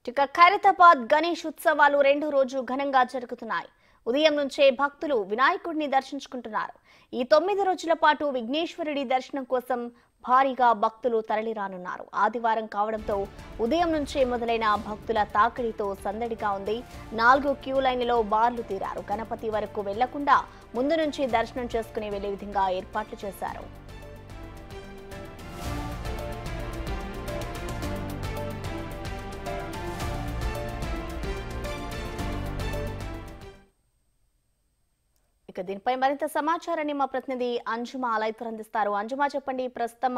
ఇక ఖైరతాబాద్ గణేష్ ఉత్సవాలు రెండో రోజు ఘనంగా జరుగుతున్నాయి. ఉదయం నుంచే భక్తులు వినాయకుడిని దర్శించుకుంటున్నారు. ఈ 9 రోజుల పాటు విఘ్నేశ్వరుడి దర్శనం కోసం భారీగా భక్తులు తరలిరానున్నారు. ఆదివారం కావడంతో ఉదయం నుంచే మొదలైన భక్తుల తాకిడితో సందడిగా ఉంది. 4 క్యూ లైన్లలో బార్లు తీరారు. గణపతి వరకు వెళ్లకుండా ముందు నుంచి దర్శనం చేసుకునే వెళ్లే విధంగా ఏర్పాట్లు చేశారు. ఇక దీనిపై మరింత సమాచారాన్ని మా ప్రతినిధి అంజుమా లైవ్ అందిస్తారు. అంజుమా, చెప్పండి, ప్రస్తుతం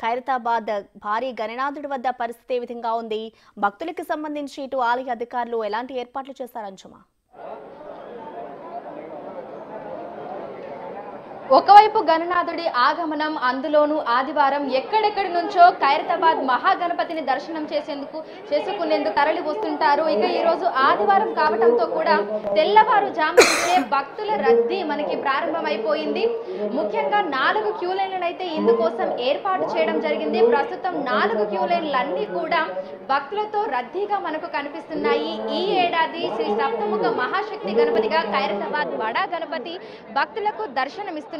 ఖైరతాబాద్ భారీ గణనాథుడి వద్ద పరిస్థితి ఏ విధంగా ఉంది? భక్తులకు సంబంధించి ఇటు ఆలయ అధికారులు ఎలాంటి ఏర్పాట్లు చేశారు అంజుమా? ఒకవైపు గణనాథుడి ఆగమనం, అందులోనూ ఆదివారం ఎక్కడెక్కడి నుంచో ఖైరతాబాద్ మహాగణపతిని దర్శనం చేసుకునేందుకు తరలి వస్తుంటారు. ఇక ఈ రోజు ఆదివారం కావడంతో కూడా తెల్లవారుజాము నుంచే భక్తుల రద్దీ మనకి ప్రారంభమైపోయింది. ముఖ్యంగా 4 క్యూ లైన్లను అయితే ఇందుకోసం ఏర్పాటు చేయడం జరిగింది. ప్రస్తుతం 4 క్యూ లైన్లన్నీ కూడా భక్తులతో రద్దీగా మనకు కనిపిస్తున్నాయి. ఈ ఏడాది శ్రీ సప్తముఖ మహాశక్తి గణపతిగా ఖైరతాబాద్ బడా గణపతి భక్తులకు దర్శనమిస్తున్నారు.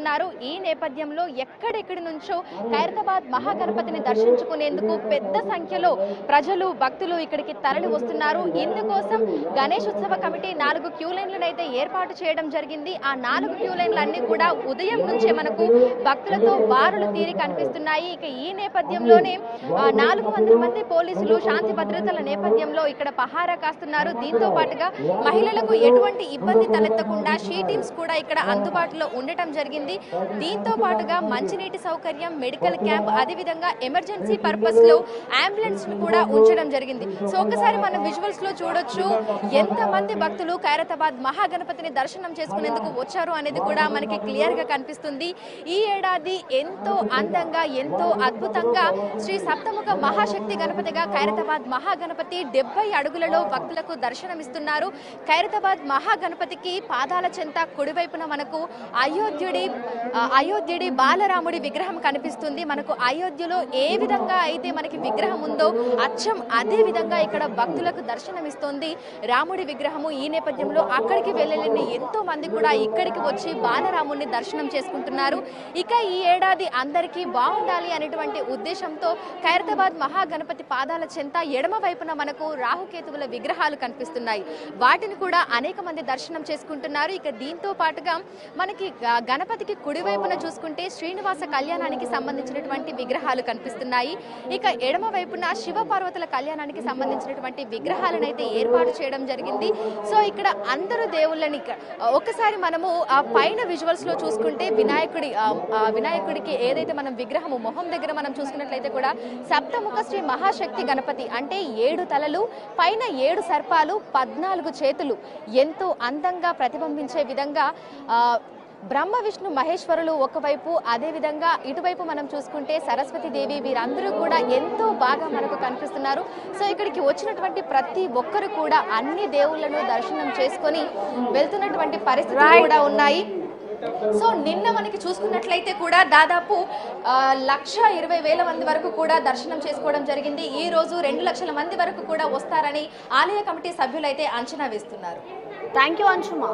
ఈ నేపథ్యంలో ఎక్కడెక్కడి నుంచో ఖైరతాబాద్ మహాగణపతిని దర్శించుకునేందుకు పెద్ద సంఖ్యలో ప్రజలు, భక్తులు ఇక్కడికి తరలి వస్తున్నారు. ఇందుకోసం గణేష్ ఉత్సవ కమిటీ 4 క్యూ లైన్లను అయితే ఏర్పాటు చేయడం జరిగింది. ఆ 4 క్యూ లైన్లన్నీ కూడా ఉదయం నుంచే మనకు భక్తులతో బారులు తీరి కనిపిస్తున్నాయి. ఇక ఈ నేపథ్యంలోనే 400 మంది పోలీసులు శాంతి భద్రతల నేపథ్యంలో ఇక్కడ పహారా కాస్తున్నారు. దీంతో పాటుగా మహిళలకు ఎటువంటి ఇబ్బంది తలెత్తకుండా షీ టీమ్స్ కూడా ఇక్కడ అందుబాటులో ఉండటం జరిగింది. దీంతో పాటుగా మంచినీటి సౌకర్యం, మెడికల్ క్యాంప్, అదేవిధంగా ఎమర్జెన్సీ పర్పస్ లో అంబులెన్స్ ను కూడా ఉంచడం జరిగింది. సో ఒకసారి మనం విజువల్స్ లో చూడొచ్చు ఎంత మంది భక్తులు ఖైరతాబాద్ మహాగణపతిని దర్శనం చేసుకునేందుకు వచ్చారు అనేది కూడా మనకి క్లియర్ గా కనిపిస్తుంది. ఈ ఏడాది ఎంతో అందంగా, ఎంతో అద్భుతంగా శ్రీ సప్తముఖ మహాశక్తి గణపతిగా ఖైరతాబాద్ మహాగణపతి 70 అడుగులలో భక్తులకు దర్శనమిస్తున్నారు. ఖైరతాబాద్ మహాగణపతికి పాదాల చెంత కుడివైపున మనకు అయోధ్యుడి బాలరాముడి విగ్రహం కనిపిస్తుంది. మనకు అయోధ్యలో ఏ విధంగా అయితే మనకి విగ్రహం ఉందో అచ్చం అదే విధంగా ఇక్కడ భక్తులకు దర్శనమిస్తోంది రాముడి విగ్రహము. ఈ నేపథ్యంలో అక్కడికి వెళ్ళలేని ఎంతో మంది కూడా ఇక్కడికి వచ్చి బాలరాముడిని దర్శనం చేసుకుంటున్నారు. ఇక ఈ ఏడాది అందరికీ బాగుండాలి అనేటువంటి ఉద్దేశంతో ఖైరతాబాద్ మహాగణపతి పాదాల చెంత ఎడమ వైపున మనకు రాహుకేతువుల విగ్రహాలు కనిపిస్తున్నాయి. వాటిని కూడా అనేక మంది దర్శనం చేసుకుంటున్నారు. ఇక దీంతో పాటుగా మనకి గణపతికి కుడివైపున చూసుకుంటే శ్రీనివాస కళ్యాణానికి సంబంధించినటువంటి విగ్రహాలు కనిపిస్తున్నాయి. ఇక ఎడమ వైపున శివ పార్వతుల కళ్యాణానికి సంబంధించినటువంటి విగ్రహాలను అయితే ఏర్పాటు చేయడం జరిగింది. సో ఇక్కడ అందరూ దేవుళ్ళని ఒకసారి మనము ఆ పైన విజువల్స్ లో చూసుకుంటే వినాయకుడికి ఏదైతే మనం విగ్రహము మొహం దగ్గర మనం చూసుకున్నట్లయితే కూడా సప్తముఖ శ్రీ మహాశక్తి గణపతి అంటే 7 తలలు, పైన 7 సర్పాలు, 14 చేతులు ఎంతో అందంగా ప్రతిబింబించే విధంగా బ్రహ్మ విష్ణు మహేశ్వరులు ఒకవైపు, అదేవిధంగా ఇటువైపు మనం చూసుకుంటే సరస్వతి దేవి, వీరందరూ కూడా ఎంతో బాగా మనకు కనిపిస్తున్నారు. సో ఇక్కడికి వచ్చినటువంటి ప్రతి ఒక్కరు కూడా అన్ని దేవుళ్లను దర్శనం చేసుకొని వెళ్తున్నటువంటి పరిస్థితులు కూడా ఉన్నాయి. సో నిన్న మనకి చూసుకున్నట్లయితే కూడా దాదాపు 1,20,000 మంది వరకు కూడా దర్శనం చేసుకోవడం జరిగింది. ఈ రోజు 2 లక్షల మంది వరకు కూడా వస్తారని ఆలయ కమిటీ సభ్యులైతే అంచనా వేస్తున్నారు. Thank you అంజుమా.